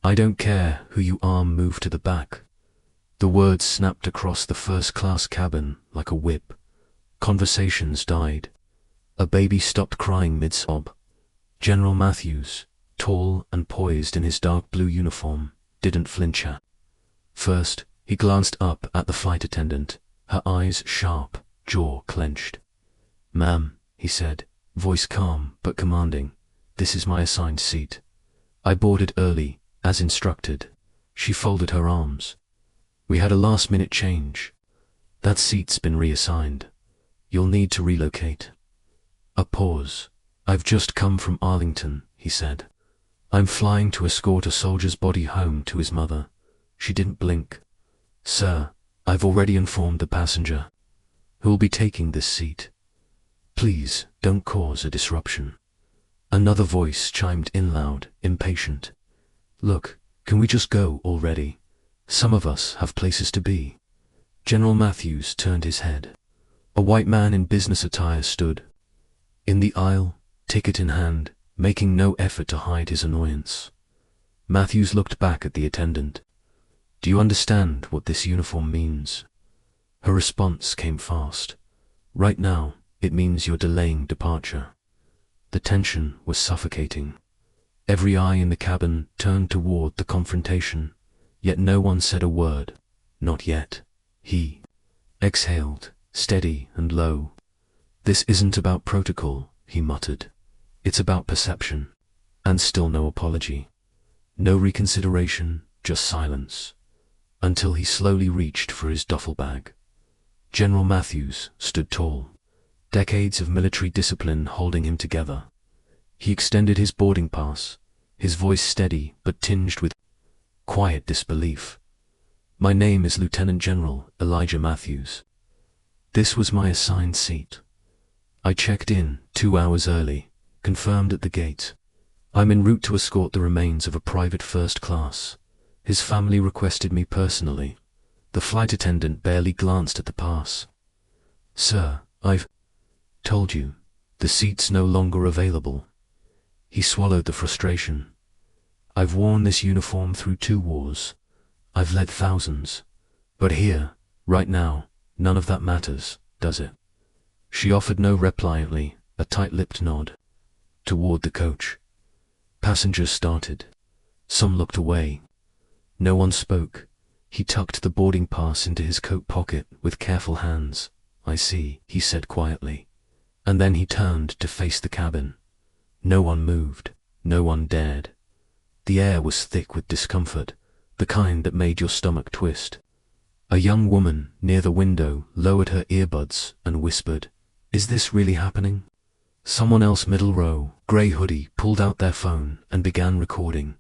"I don't care who you are, move to the back." The words snapped across the first-class cabin like a whip. Conversations died. A baby stopped crying mid-sob. General Matthews, tall and poised in his dark blue uniform, didn't flinch at first. He glanced up at the flight attendant, her eyes sharp, jaw clenched. "Ma'am," he said, voice calm but commanding, "this is my assigned seat. I boarded early, as instructed." She folded her arms. "We had a last-minute change. That seat's been reassigned. You'll need to relocate." A pause. "I've just come from Arlington," he said. "I'm flying to escort a soldier's body home to his mother." She didn't blink. "Sir, I've already informed the passenger who'll be taking this seat. Please don't cause a disruption." Another voice chimed in loud, impatient. "Look, can we just go already? Some of us have places to be." General Matthews turned his head. A white man in business attire stood in the aisle, ticket in hand, making no effort to hide his annoyance. Matthews looked back at the attendant. "Do you understand what this uniform means?" Her response came fast. "Right now, it means you're delaying departure." The tension was suffocating. Every eye in the cabin turned toward the confrontation, yet no one said a word. Not yet. He exhaled, steady and low. "This isn't about protocol," he muttered. "It's about perception." And still no apology. No reconsideration, just silence. Until he slowly reached for his duffel bag. General Matthews stood tall, decades of military discipline holding him together. He extended his boarding pass, his voice steady but tinged with quiet disbelief. "My name is Lieutenant General Elijah Matthews. This was my assigned seat. I checked in 2 hours early, confirmed at the gate. I'm en route to escort the remains of a private first class. His family requested me personally." The flight attendant barely glanced at the pass. "Sir, I've told you, the seat's no longer available." He swallowed the frustration. "I've worn this uniform through 2 wars. I've led thousands. But here, right now, none of that matters, does it?" She offered no reply, a tight-lipped nod toward the coach. Passengers started. Some looked away. No one spoke. He tucked the boarding pass into his coat pocket with careful hands. "I see," he said quietly. And then he turned to face the cabin. No one moved. No one dared. The air was thick with discomfort, the kind that made your stomach twist. A young woman near the window lowered her earbuds and whispered, "Is this really happening?" Someone else middle row, grey hoodie, pulled out their phone and began recording.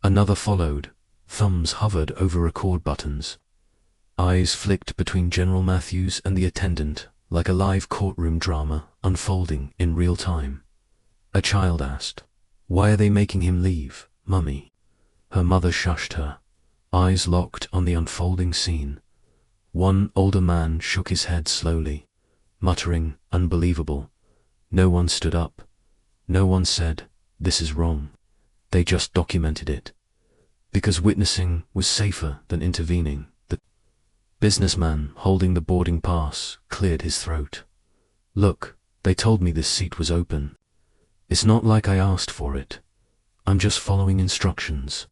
Another followed. Thumbs hovered over record buttons. Eyes flicked between General Matthews and the attendant like a live courtroom drama unfolding in real time. A child asked, "Why are they making him leave, Mummy?" Her mother shushed her, eyes locked on the unfolding scene. One older man shook his head slowly, muttering, "Unbelievable." No one stood up. No one said, "This is wrong." They just documented it. Because witnessing was safer than intervening. The businessman holding the boarding pass cleared his throat. "Look, they told me this seat was open. It's not like I asked for it. I'm just following instructions."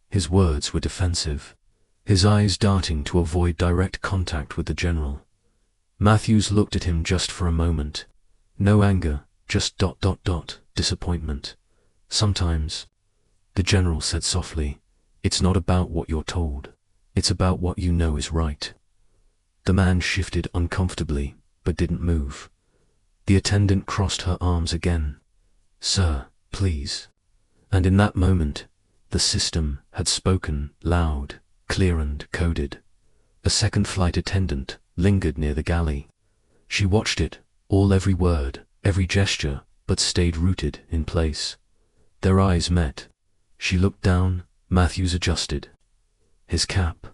His words were defensive, his eyes darting to avoid direct contact with the general. Matthews looked at him just for a moment. No anger, just ... disappointment. "Sometimes," the general said softly, "it's not about what you're told. It's about what you know is right." The man shifted uncomfortably, but didn't move. The attendant crossed her arms again. "Sir, please." And in that moment, the system had spoken, loud, clear and coded. A second flight attendant lingered near the galley. She watched it, every word, every gesture, but stayed rooted in place. Their eyes met. She looked down. Matthews adjusted his cap.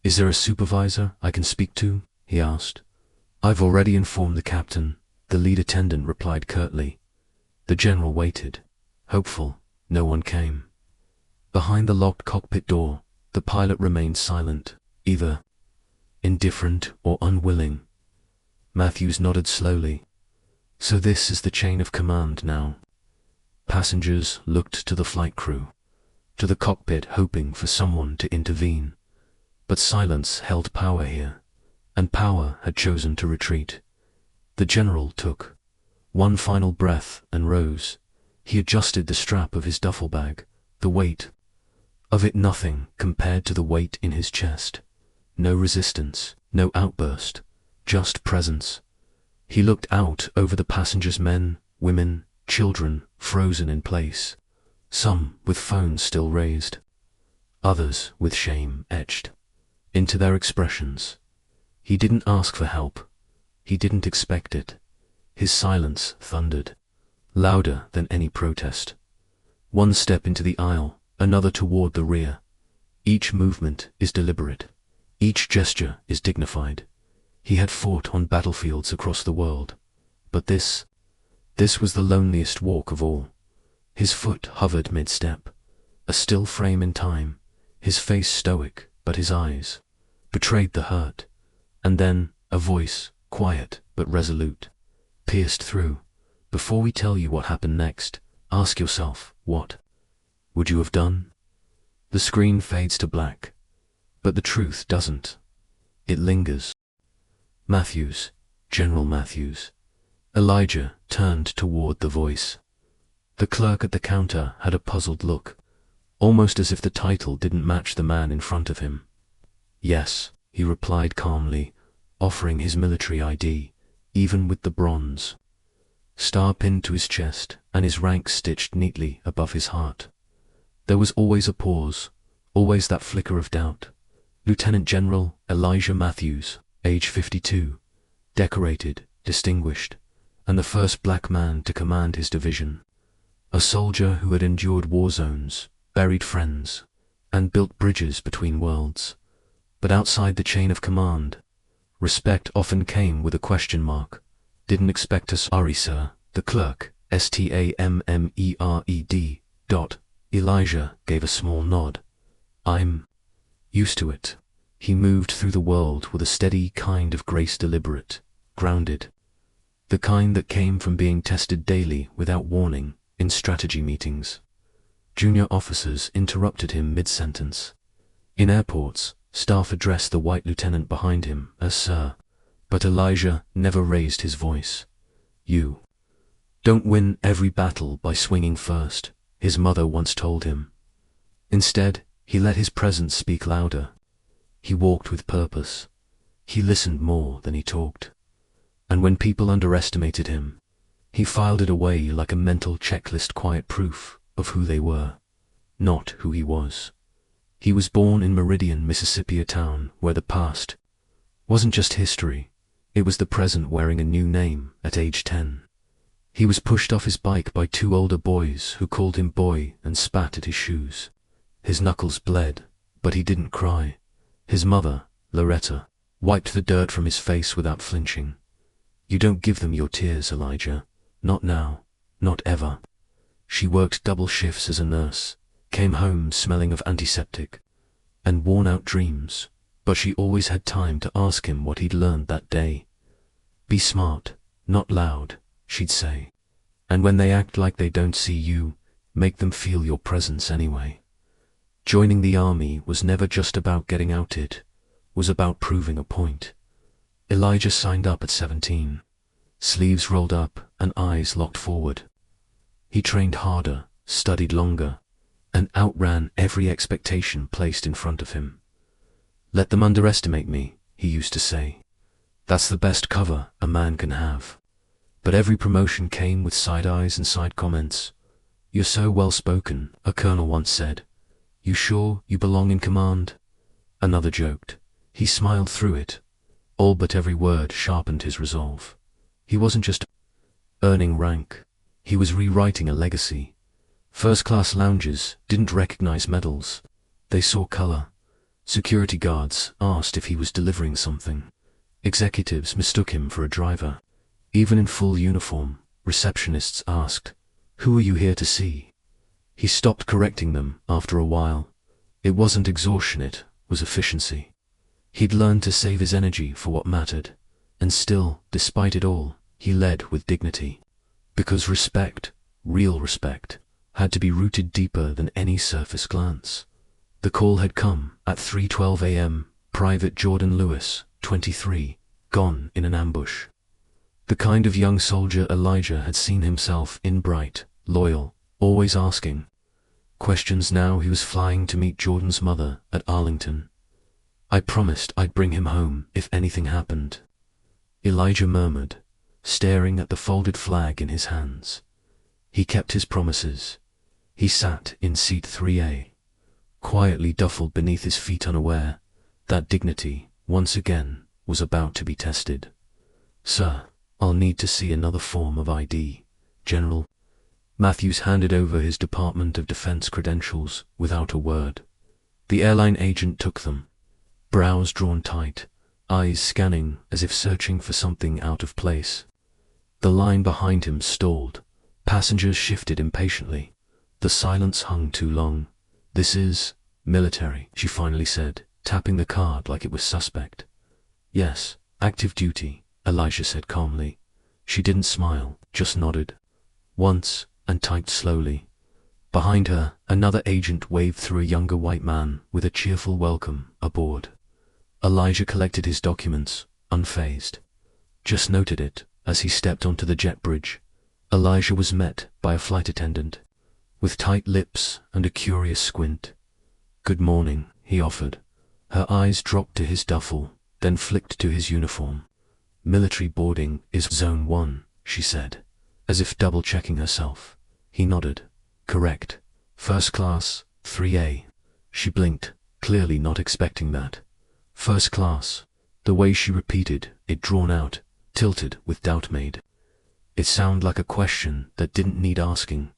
"Is there a supervisor I can speak to?" he asked. "I've already informed the captain," the lead attendant replied curtly. The general waited. Hopeful. No one came. Behind the locked cockpit door, the pilot remained silent, either indifferent or unwilling. Matthews nodded slowly. So this is the chain of command now. Passengers looked to the flight crew, to the cockpit, hoping for someone to intervene. But silence held power here, and power had chosen to retreat. The general took one final breath and rose. He adjusted the strap of his duffel bag, the weight of it nothing compared to the weight in his chest. No resistance, no outburst, just presence. He looked out over the passengers, men, women, children, frozen in place, some with phones still raised, others with shame etched into their expressions. He didn't ask for help. He didn't expect it. His silence thundered, louder than any protest. One step into the aisle, another toward the rear. Each movement is deliberate. Each gesture is dignified. He had fought on battlefields across the world, but this was the loneliest walk of all. His foot hovered mid-step, a still frame in time, his face stoic, but his eyes betrayed the hurt. And then a voice, quiet but resolute, pierced through. Before we tell you what happened next, ask yourself, what would you have done? The screen fades to black, but the truth doesn't. It lingers. Matthews, General Matthews. Elijah turned toward the voice. The clerk at the counter had a puzzled look, almost as if the title didn't match the man in front of him. Yes, he replied calmly, offering his military ID, even with the bronze star pinned to his chest and his rank stitched neatly above his heart. There was always a pause, always that flicker of doubt. Lieutenant General Elijah Matthews, age 52, decorated, distinguished, and the first black man to command his division. A soldier who had endured war zones, buried friends, and built bridges between worlds. But outside the chain of command, respect often came with a question mark. Didn't expect us. Sorry, sir. The clerk, STAMMERED. Elijah gave a small nod. I'm used to it. He moved through the world with a steady kind of grace, deliberate, grounded. The kind that came from being tested daily without warning in strategy meetings. Junior officers interrupted him mid-sentence. In airports, staff addressed the white lieutenant behind him as sir, but Elijah never raised his voice. You don't win every battle by swinging first, his mother once told him. Instead, he let his presence speak louder. He walked with purpose. He listened more than he talked. And when people underestimated him, he filed it away like a mental checklist, quiet proof of who they were, not who he was. He was born in Meridian, Mississippi, a town where the past wasn't just history, it was the present wearing a new name at age 10. He was pushed off his bike by two older boys who called him boy and spat at his shoes. His knuckles bled, but he didn't cry. His mother, Loretta, wiped the dirt from his face without flinching. You don't give them your tears, Elijah. Not now. Not ever. She worked double shifts as a nurse, came home smelling of antiseptic and worn-out dreams, but she always had time to ask him what he'd learned that day. Be smart, not loud, she'd say. And when they act like they don't see you, make them feel your presence anyway. Joining the army was never just about getting outed, was about proving a point. Elijah signed up at 17, sleeves rolled up and eyes locked forward. He trained harder, studied longer, and outran every expectation placed in front of him. Let them underestimate me, he used to say. That's the best cover a man can have. But every promotion came with side eyes and side comments. You're so well-spoken, a colonel once said. You sure you belong in command? Another joked. He smiled through it. All but every word sharpened his resolve. He wasn't just earning rank. He was rewriting a legacy. First-class lounges didn't recognize medals. They saw color. Security guards asked if he was delivering something. Executives mistook him for a driver. Even in full uniform, receptionists asked, "Who are you here to see?" He stopped correcting them after a while. It wasn't exhaustion, it was efficiency. He'd learned to save his energy for what mattered, and still, despite it all, he led with dignity. Because respect, real respect, had to be rooted deeper than any surface glance. The call had come at 3:12 a.m. Private Jordan Lewis, 23, gone in an ambush. The kind of young soldier Elijah had seen himself in, bright, loyal, always asking questions. Now he was flying to meet Jordan's mother at Arlington. "I promised I'd bring him home if anything happened," Elijah murmured, staring at the folded flag in his hands. He kept his promises. He sat in seat 3A, quietly duffled beneath his feet, unaware that dignity, once again, was about to be tested. "Sir, I'll need to see another form of ID, General." Matthews handed over his Department of Defense credentials without a word. The airline agent took them, brows drawn tight, eyes scanning as if searching for something out of place. The line behind him stalled. Passengers shifted impatiently. The silence hung too long. "This is military," she finally said, tapping the card like it was suspect. "Yes, active duty," Elijah said calmly. She didn't smile, just nodded. Once, and typed slowly. Behind her, another agent waved through a younger white man with a cheerful welcome aboard. Elijah collected his documents, unfazed. Just noted it as he stepped onto the jet bridge. Elijah was met by a flight attendant, with tight lips and a curious squint. "Good morning," he offered. Her eyes dropped to his duffel, then flicked to his uniform. "Military boarding is Zone 1, she said, as if double-checking herself. He nodded. "Correct. First class, 3A. She blinked, clearly not expecting that. "First class." The way she repeated it, drawn out, tilted with doubt, made it sound like a question that didn't need asking.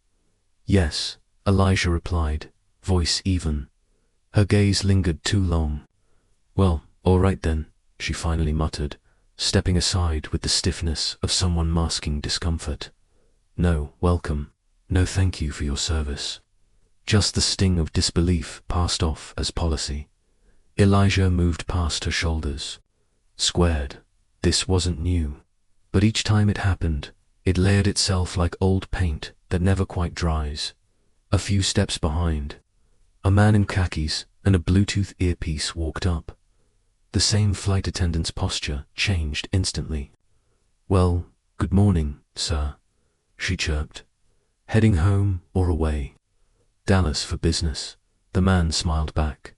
"Yes," Elijah replied, voice even. Her gaze lingered too long. "Well, all right then," she finally muttered, stepping aside with the stiffness of someone masking discomfort. "No, welcome. No thank you for your service." Just the sting of disbelief passed off as policy. Elijah moved past her shoulders. Squared. This wasn't new. But each time it happened, it layered itself like old paint that never quite dries. A few steps behind, a man in khakis and a Bluetooth earpiece walked up. The same flight attendant's posture changed instantly. "Well, good morning, sir," she chirped. "Heading home or away?" "Dallas for business," the man smiled back.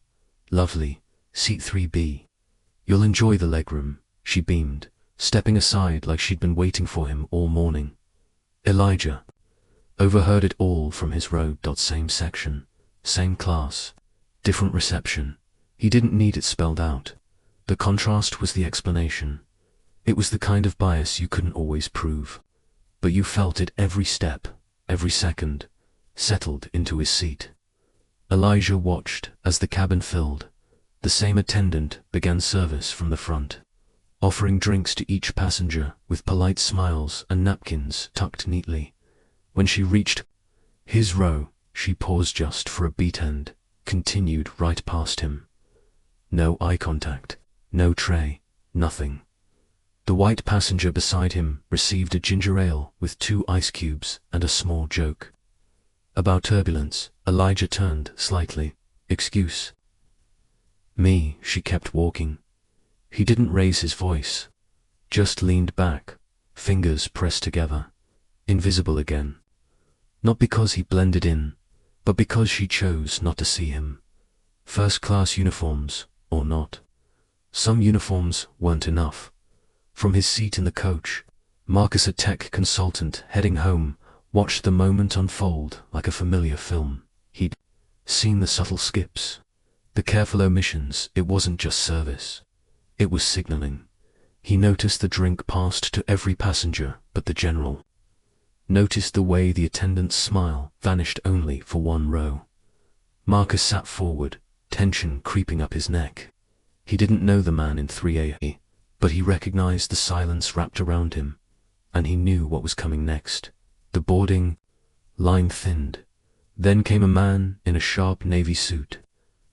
"Lovely. Seat 3B. You'll enjoy the legroom," she beamed, stepping aside like she'd been waiting for him all morning. Elijah overheard it all from his row. Same section, same class, different reception. He didn't need it spelled out. The contrast was the explanation. It was the kind of bias you couldn't always prove, but you felt it every step, every second. Settled into his seat. Elijah watched as the cabin filled. The same attendant began service from the front, offering drinks to each passenger with polite smiles and napkins tucked neatly. When she reached his row, she paused just for a beat and continued right past him. No eye contact, no tray, nothing. The white passenger beside him received a ginger ale with 2 ice cubes and a small joke. About turbulence, Elijah turned slightly. "Excuse me." She kept walking. He didn't raise his voice, just leaned back, fingers pressed together, invisible again. Not because he blended in, but because she chose not to see him. First-class uniforms, or not. Some uniforms weren't enough. From his seat in the coach, Marcus, a tech consultant heading home, watched the moment unfold like a familiar film. He'd seen the subtle skips, the careful omissions. It wasn't just service. It was signaling. He noticed the drink passed to every passenger but the general. Noticed the way the attendant's smile vanished only for one row. Marcus sat forward, tension creeping up his neck. He didn't know the man in 3A, but he recognized the silence wrapped around him, and he knew what was coming next. The boarding line thinned. Then came a man in a sharp navy suit,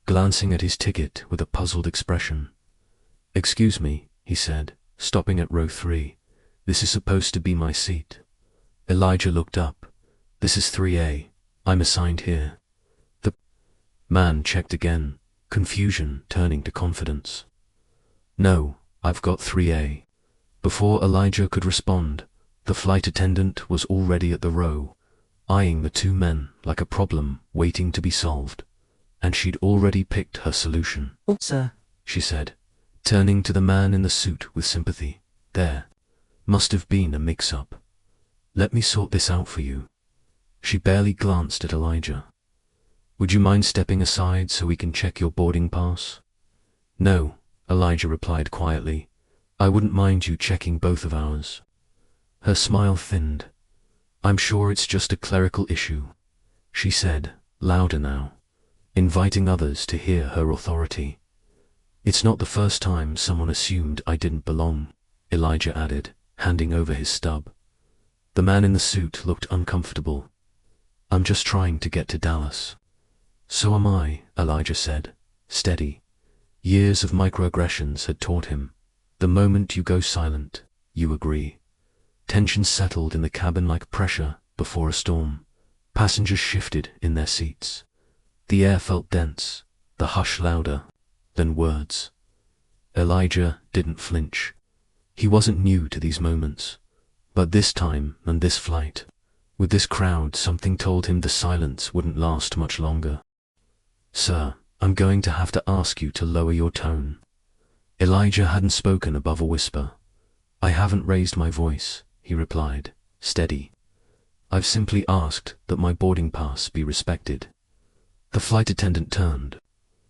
glancing at his ticket with a puzzled expression. "Excuse me," he said, stopping at row 3. "This is supposed to be my seat." Elijah looked up. "This is 3A. I'm assigned here." The man checked again, confusion turning to confidence. "No, I've got 3A. Before Elijah could respond, the flight attendant was already at the row, eyeing the two men like a problem waiting to be solved. And she'd already picked her solution. "Oh, sir," she said, turning to the man in the suit with sympathy. "There must have been a mix-up. Let me sort this out for you." She barely glanced at Elijah. "Would you mind stepping aside so we can check your boarding pass?" "No," Elijah replied quietly. "I wouldn't mind you checking both of ours." Her smile thinned. "I'm sure it's just a clerical issue," she said, louder now, inviting others to hear her authority. "It's not the first time someone assumed I didn't belong," Elijah added, handing over his stub. The man in the suit looked uncomfortable. "I'm just trying to get to Dallas." "So am I," Elijah said, steady. Years of microaggressions had taught him. The moment you go silent, you agree. Tension settled in the cabin like pressure before a storm. Passengers shifted in their seats. The air felt dense, the hush louder than words. Elijah didn't flinch. He wasn't new to these moments. But this time and this flight, with this crowd, something told him the silence wouldn't last much longer. "Sir, I'm going to have to ask you to lower your tone." Elijah hadn't spoken above a whisper. "I haven't raised my voice," he replied, steady. "I've simply asked that my boarding pass be respected." The flight attendant turned,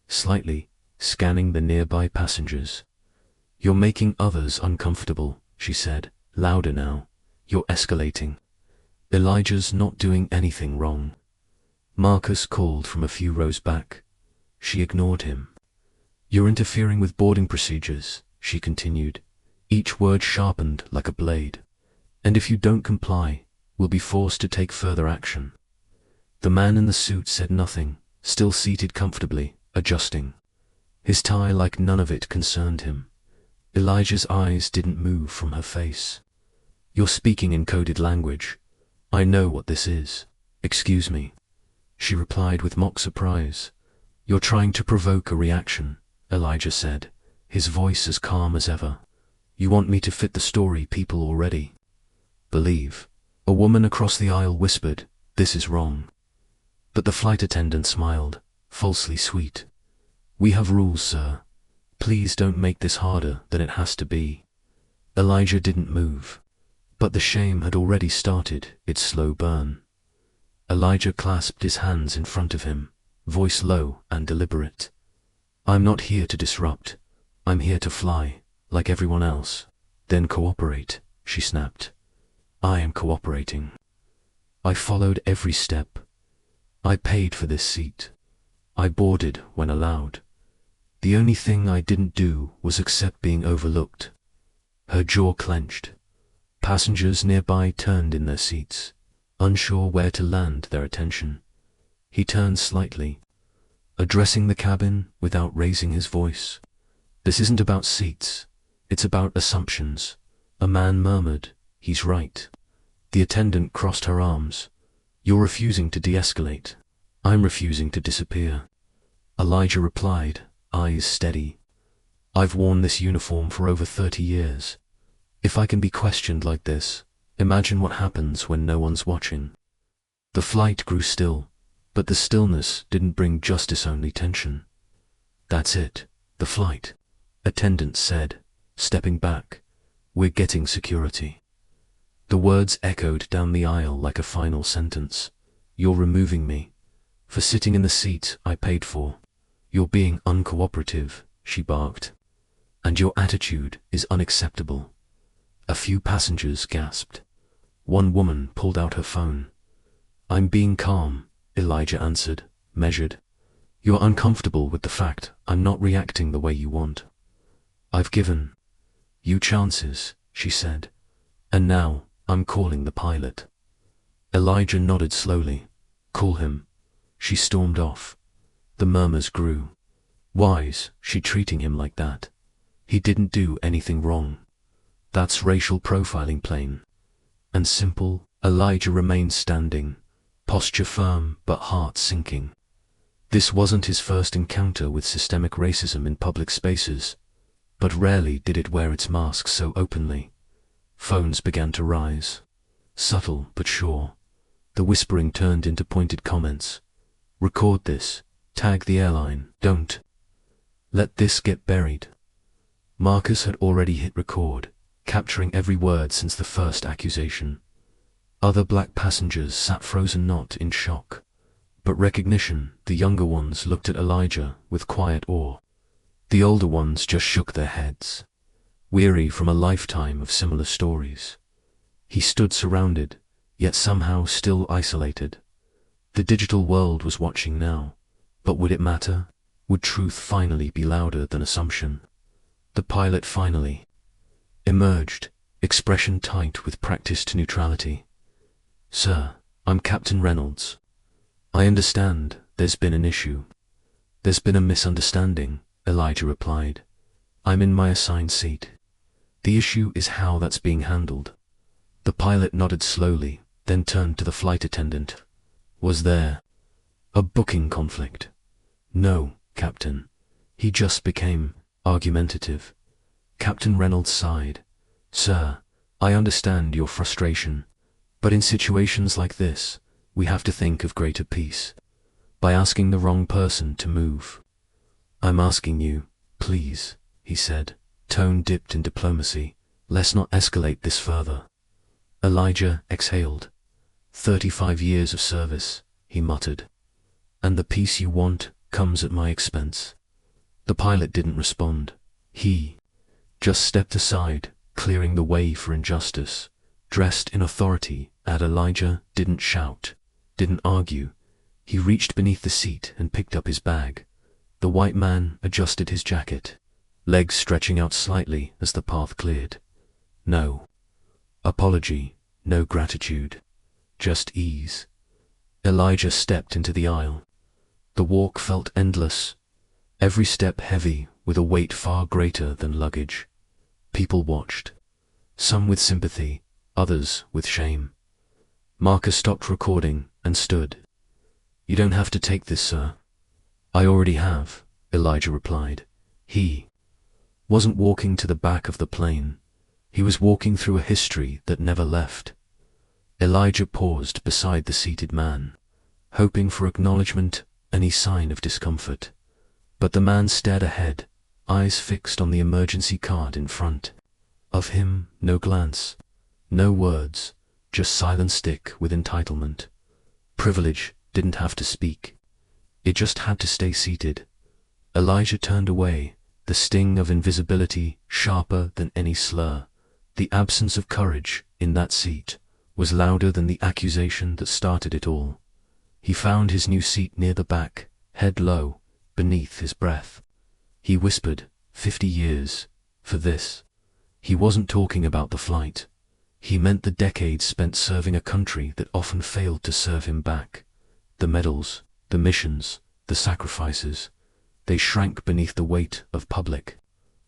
slightly, scanning the nearby passengers. "You're making others uncomfortable," she said, louder now. "You're escalating." "Elijah's not doing anything wrong." Marcus called from a few rows back. She ignored him. "You're interfering with boarding procedures," she continued, each word sharpened like a blade. "And if you don't comply, we'll be forced to take further action." The man in the suit said nothing, still seated comfortably, adjusting his tie like none of it concerned him. Elijah's eyes didn't move from her face. "You're speaking in coded language. I know what this is." "Excuse me," she replied with mock surprise. "You're trying to provoke a reaction," Elijah said, his voice as calm as ever. "You want me to fit the story people already believe." A woman across the aisle whispered, "This is wrong." But the flight attendant smiled, falsely sweet. "We have rules, sir. Please don't make this harder than it has to be." Elijah didn't move. But the shame had already started its slow burn. Elijah clasped his hands in front of him, voice low and deliberate. "I'm not here to disrupt. I'm here to fly, like everyone else." "Then cooperate," she snapped. "I am cooperating. I followed every step. I paid for this seat. I boarded when allowed. The only thing I didn't do was accept being overlooked." Her jaw clenched. Passengers nearby turned in their seats, unsure where to land their attention. He turned slightly, addressing the cabin without raising his voice. "This isn't about seats. It's about assumptions." A man murmured, "He's right." The attendant crossed her arms. "You're refusing to de-escalate. I'm refusing to disappear." Elijah replied, eyes steady. "I've worn this uniform for over 30 years. If I can be questioned like this, imagine what happens when no one's watching." The flight grew still, but the stillness didn't bring justice-only tension. "That's it, the flight," attendant said, stepping back. "We're getting security." The words echoed down the aisle like a final sentence. "You're removing me for sitting in the seat I paid for. You're being uncooperative," she barked. "And your attitude is unacceptable." A few passengers gasped. One woman pulled out her phone. "I'm being calm," Elijah answered, measured. "You're uncomfortable with the fact I'm not reacting the way you want." "I've given you chances," she said. "And now I'm calling the pilot." Elijah nodded slowly. "Call him." She stormed off. The murmurs grew. Why's she treating him like that? He didn't do anything wrong. That's racial profiling, plain and simple. Elijah remained standing, posture firm but heart sinking. This wasn't his first encounter with systemic racism in public spaces, but rarely did it wear its mask so openly. Phones began to rise. Subtle but sure. The whispering turned into pointed comments. Record this. Tag the airline. Don't let this get buried. Marcus had already hit record, capturing every word since the first accusation. Other black passengers sat frozen, not in shock, but recognition. The younger ones looked at Elijah with quiet awe. The older ones just shook their heads, weary from a lifetime of similar stories. He stood surrounded, yet somehow still isolated. The digital world was watching now, but would it matter? Would truth finally be louder than assumption? The pilot finally emerged, expression tight with practiced neutrality. "Sir, I'm Captain Reynolds. I understand there's been an issue. There's been a misunderstanding," Elijah replied. "I'm in my assigned seat. The issue is how that's being handled." The pilot nodded slowly, then turned to the flight attendant. "Was there a booking conflict?" "No, Captain." He just became argumentative. Captain Reynolds sighed. "Sir, I understand your frustration, but in situations like this, we have to think of greater peace. By asking the wrong person to move. I'm asking you, please," he said, tone dipped in diplomacy. "Let's not escalate this further." Elijah exhaled. 35 years of service, he muttered. "And the peace you want comes at my expense." The pilot didn't respond. He just stepped aside, clearing the way for injustice. Dressed in authority, Elijah didn't shout, didn't argue. He reached beneath the seat and picked up his bag. The white man adjusted his jacket, legs stretching out slightly as the path cleared. No apology, no gratitude, just ease. Elijah stepped into the aisle. The walk felt endless, every step heavy with a weight far greater than luggage. People watched, some with sympathy, others with shame. Marcus stopped recording and stood. "You don't have to take this, sir." "I already have," Elijah replied. He wasn't walking to the back of the plane. He was walking through a history that never left. Elijah paused beside the seated man, hoping for acknowledgement, any sign of discomfort. But the man stared ahead, eyes fixed on the emergency card in front of him. No glance, no words, just silent stick with entitlement. Privilege didn't have to speak. It just had to stay seated. Elijah turned away, the sting of invisibility sharper than any slur. The absence of courage in that seat was louder than the accusation that started it all. He found his new seat near the back, head low, beneath his breath. He whispered, 50 years, for this. He wasn't talking about the flight. He meant the decades spent serving a country that often failed to serve him back. The medals, the missions, the sacrifices, they shrank beneath the weight of public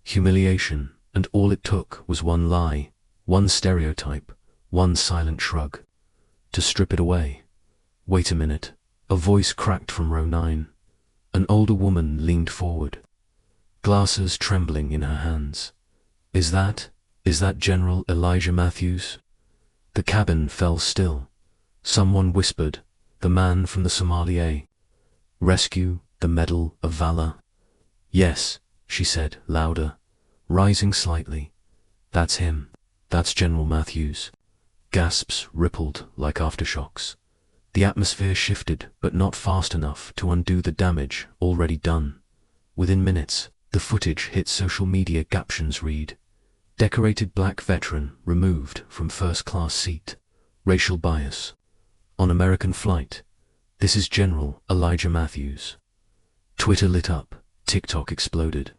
humiliation, and all it took was one lie, one stereotype, one silent shrug, to strip it away. "Wait a minute," a voice cracked from row 9. An older woman leaned forward, glasses trembling in her hands. Is that General Elijah Matthews?" The cabin fell still. Someone whispered, "The man from the Somalia rescue, the Medal of Valor." "Yes," she said, louder, rising slightly. "That's him. That's General Matthews." Gasps rippled like aftershocks. The atmosphere shifted, but not fast enough to undo the damage already done. Within minutes, the footage hit social media. Captions read, "Decorated black veteran removed from first-class seat. Racial bias. On American flight. This is General Elijah Matthews." Twitter lit up. TikTok exploded.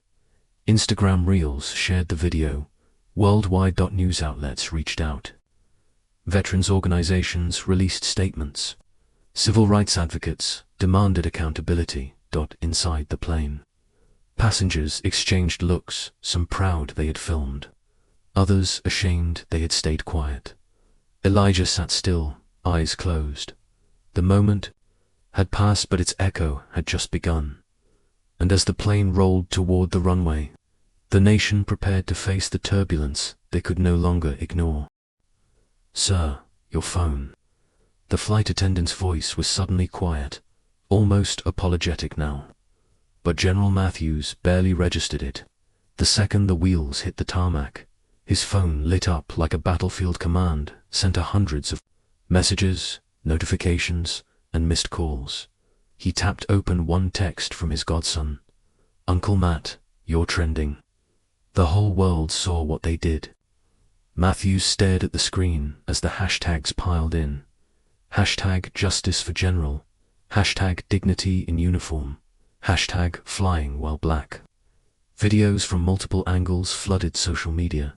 Instagram Reels shared the video. Worldwide news outlets reached out. Veterans organizations released statements. Civil rights advocates demanded accountability. Inside the plane, passengers exchanged looks, some proud they had filmed, others ashamed they had stayed quiet. Elijah sat still, eyes closed. The moment had passed, but its echo had just begun. And as the plane rolled toward the runway, the nation prepared to face the turbulence they could no longer ignore. "Sir, your phone." The flight attendant's voice was suddenly quiet, almost apologetic now. But General Matthews barely registered it. The second the wheels hit the tarmac, his phone lit up like a battlefield command center, hundreds of messages, notifications, and missed calls. He tapped open one text from his godson. "Uncle Matt, you're trending." The whole world saw what they did. Matthews stared at the screen as the hashtags piled in. Hashtag justice for general. Hashtag dignity in uniform. Hashtag flying while black. Videos from multiple angles flooded social media.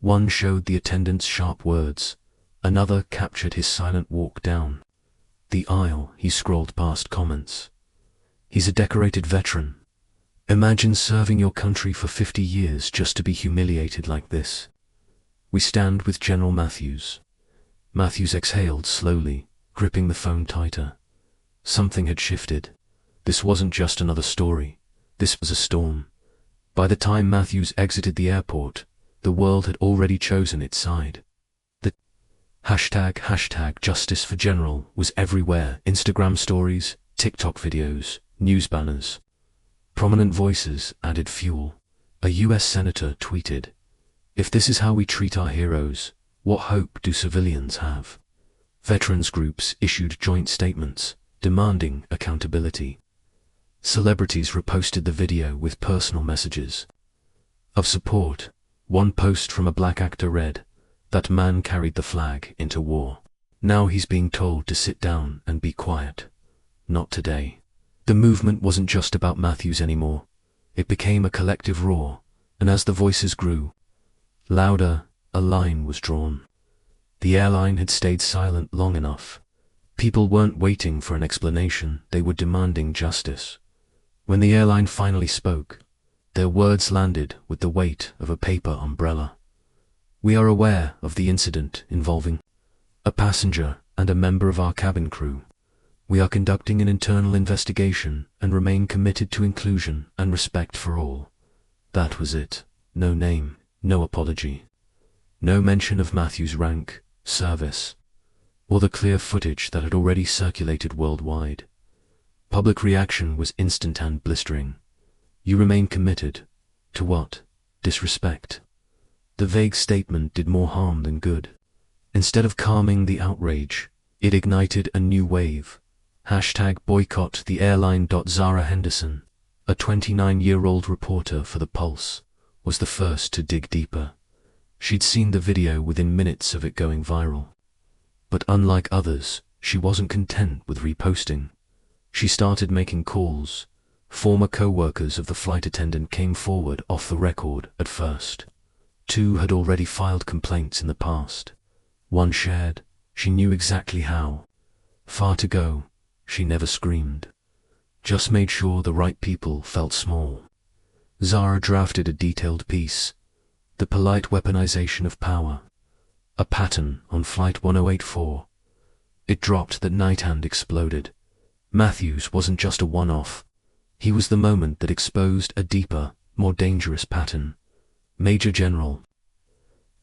One showed the attendant's sharp words. Another captured his silent walk down the aisle. He scrolled past comments. "He's a decorated veteran. Imagine serving your country for 50 years just to be humiliated like this. We stand with General Matthews." Matthews exhaled slowly, gripping the phone tighter. Something had shifted. This wasn't just another story. This was a storm. By the time Matthews exited the airport, the world had already chosen its side. The hashtag justice for general was everywhere. Instagram stories, TikTok videos, news banners. Prominent voices added fuel. A US senator tweeted, "If this is how we treat our heroes, what hope do civilians have?" Veterans groups issued joint statements, demanding accountability. Celebrities reposted the video with personal messages of support. One post from a black actor read, "That man carried the flag into war. Now he's being told to sit down and be quiet. Not today." The movement wasn't just about Matthews anymore. It became a collective roar, and as the voices grew louder, a line was drawn. The airline had stayed silent long enough. People weren't waiting for an explanation, they were demanding justice. When the airline finally spoke, their words landed with the weight of a paper umbrella. "We are aware of the incident involving a passenger and a member of our cabin crew. We are conducting an internal investigation and remain committed to inclusion and respect for all." That was it. No name, no apology. No mention of Matthews' rank, service, or the clear footage that had already circulated worldwide. Public reaction was instant and blistering. "You remain committed to what? Disrespect." The vague statement did more harm than good. Instead of calming the outrage, it ignited a new wave. Hashtag boycott the airline. Zara Henderson, a 29-year-old reporter for The Pulse, was the first to dig deeper. She'd seen the video within minutes of it going viral. But unlike others, she wasn't content with reposting. She started making calls. Former co-workers of the flight attendant came forward off the record at first. 2 had already filed complaints in the past. 1 shared, she knew exactly how far to go. She never screamed, just made sure the right people felt small. Zara drafted a detailed piece, "The Polite Weaponization of Power," a pattern on Flight 1084. It dropped that night and exploded. Matthews wasn't just a one-off. He was the moment that exposed a deeper, more dangerous pattern. Major General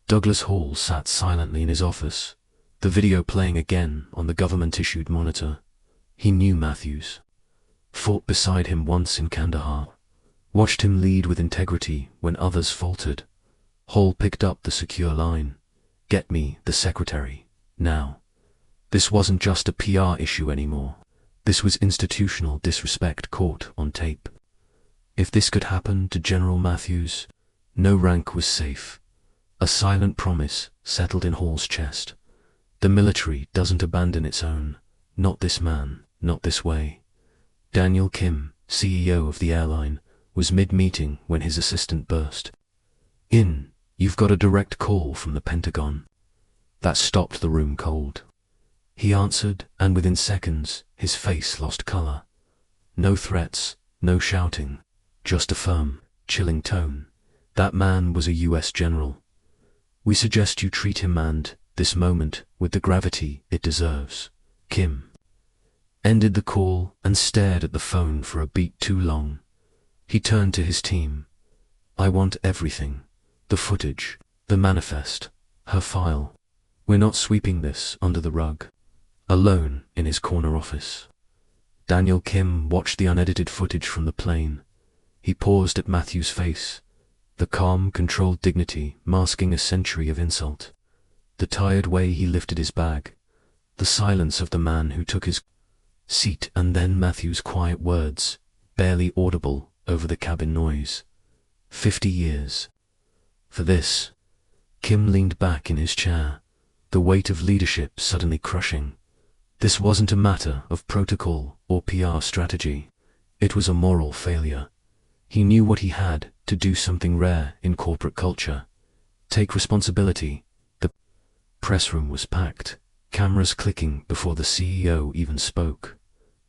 Douglas Hall sat silently in his office, the video playing again on the government-issued monitor. He knew Matthews. Fought beside him once in Kandahar. Watched him lead with integrity when others faltered. Hall picked up the secure line. "Get me the secretary, now." This wasn't just a PR issue anymore. This was institutional disrespect caught on tape. If this could happen to General Matthews, no rank was safe. A silent promise settled in Hall's chest. The military doesn't abandon its own. Not this man, not this way. Daniel Kim, CEO of the airline, was mid-meeting when his assistant burst in. "You've got a direct call from the Pentagon." That stopped the room cold. He answered, and within seconds, his face lost color. No threats, no shouting, just a firm, chilling tone. That man was a US general. We suggest you treat him and this moment with the gravity it deserves. Kim ended the call and stared at the phone for a beat too long. He turned to his team. I want everything. The footage, the manifest, her file. We're not sweeping this under the rug. Alone in his corner office, Daniel Kim watched the unedited footage from the plane. He paused at Matthew's face, the calm, controlled dignity masking a century of insult. The tired way he lifted his bag, the silence of the man who took his seat, and then Matthew's quiet words, barely audible over the cabin noise. 50 years. For this. Kim leaned back in his chair, the weight of leadership suddenly crushing. This wasn't a matter of protocol or PR strategy. It was a moral failure. He knew what he had to do, something rare in corporate culture. Take responsibility. The press room was packed, cameras clicking before the CEO even spoke.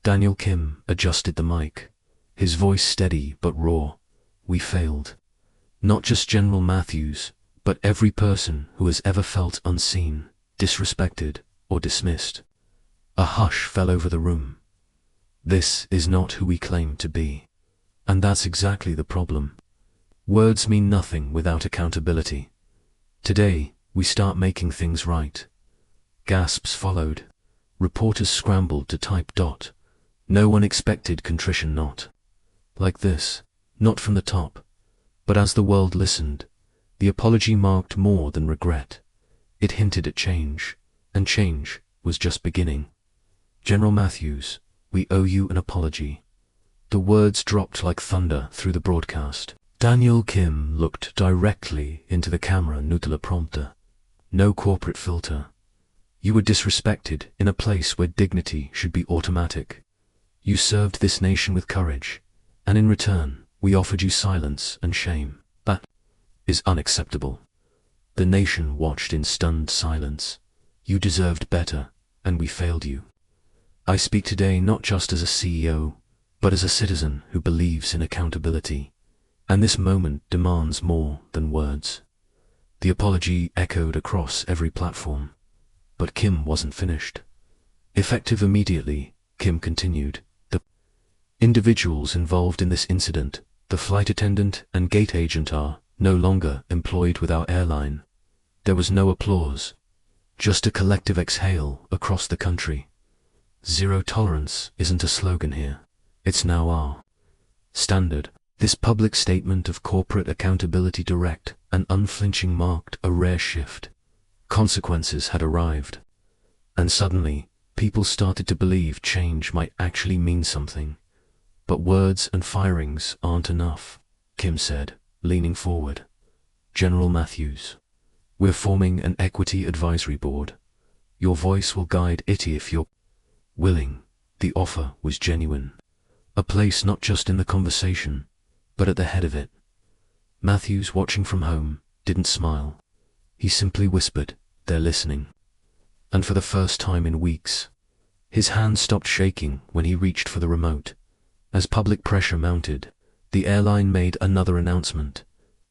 Daniel Kim adjusted the mic, his voice steady but raw. We failed. Not just General Matthews, but every person who has ever felt unseen, disrespected, or dismissed. A hush fell over the room. This is not who we claim to be. And that's exactly the problem. Words mean nothing without accountability. Today, we start making things right. Gasps followed. Reporters scrambled to type. No one expected contrition, not like this, not from the top. But as the world listened, the apology marked more than regret. It hinted at change, and change was just beginning. General Matthews, we owe you an apology. The words dropped like thunder through the broadcast. Daniel Kim looked directly into the camera, no teleprompter, no corporate filter. You were disrespected in a place where dignity should be automatic. You served this nation with courage, and in return, we offered you silence and shame. That is unacceptable. The nation watched in stunned silence. You deserved better, and we failed you. I speak today not just as a CEO, but as a citizen who believes in accountability. And this moment demands more than words. The apology echoed across every platform. But Kim wasn't finished. Effective immediately, Kim continued. The individuals involved in this incident, the flight attendant and gate agent, are no longer employed with our airline. There was no applause. Just a collective exhale across the country. Zero tolerance isn't a slogan here. It's now our standard. This public statement of corporate accountability, direct and unflinching, marked a rare shift. Consequences had arrived. And suddenly, people started to believe change might actually mean something. But words and firings aren't enough, Kim said, leaning forward. General Matthews, we're forming an equity advisory board. Your voice will guide it if you're willing. The offer was genuine. A place not just in the conversation, but at the head of it. Matthews, watching from home, didn't smile. He simply whispered, they're listening. And for the first time in weeks, his hand stopped shaking when he reached for the remote. As public pressure mounted, the airline made another announcement.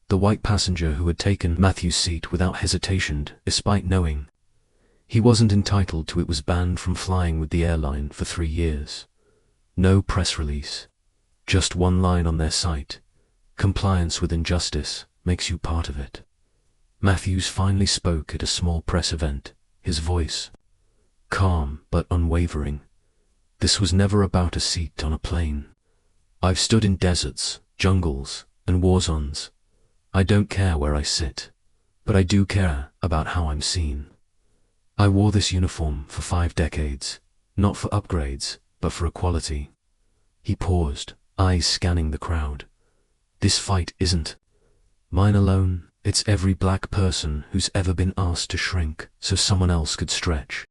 The white passenger who had taken Matthews' seat without hesitation, despite knowing he wasn't entitled to it, was banned from flying with the airline for 3 years. No press release. Just one line on their site. Compliance with injustice makes you part of it. Matthews finally spoke at a small press event, his voice calm but unwavering. This was never about a seat on a plane. I've stood in deserts, jungles, and war zones. I don't care where I sit, but I do care about how I'm seen. I wore this uniform for 5 decades, not for upgrades, but for equality. He paused, eyes scanning the crowd. This fight isn't mine alone, it's every black person who's ever been asked to shrink so someone else could stretch.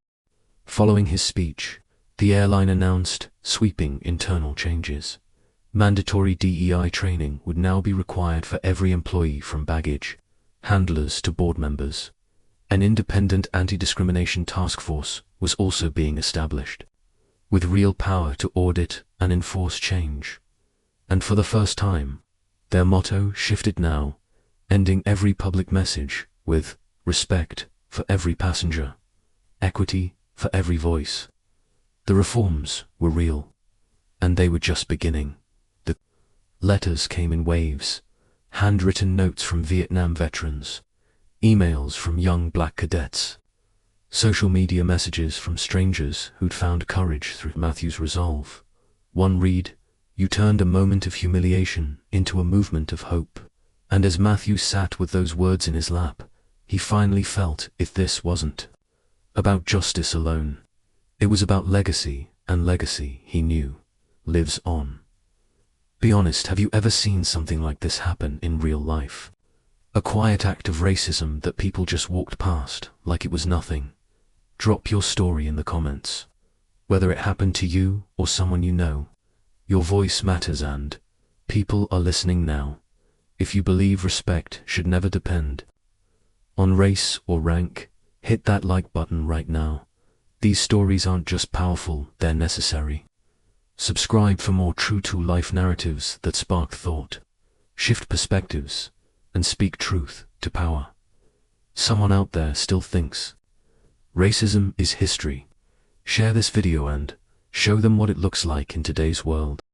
Following his speech, the airline announced sweeping internal changes. Mandatory DEI training would now be required for every employee, from baggage handlers to board members. An independent anti-discrimination task force was also being established, with real power to audit and enforce change. And for the first time, their motto shifted now, ending every public message with respect for every passenger, equity for every voice. The reforms were real, and they were just beginning. The letters came in waves, handwritten notes from Vietnam veterans, emails from young black cadets, social media messages from strangers who'd found courage through Matthew's resolve. One read, "You turned a moment of humiliation into a movement of hope." And as Matthew sat with those words in his lap, he finally felt if this wasn't about justice alone, it was about legacy, and legacy, he knew, lives on. Be honest, have you ever seen something like this happen in real life? A quiet act of racism that people just walked past like it was nothing. Drop your story in the comments. Whether it happened to you or someone you know, your voice matters and people are listening now. If you believe respect should never depend on race or rank, hit that like button right now. These stories aren't just powerful, they're necessary. Subscribe for more true-to-life narratives that spark thought, shift perspectives, and speak truth to power. Someone out there still thinks racism is history. Share this video and show them what it looks like in today's world.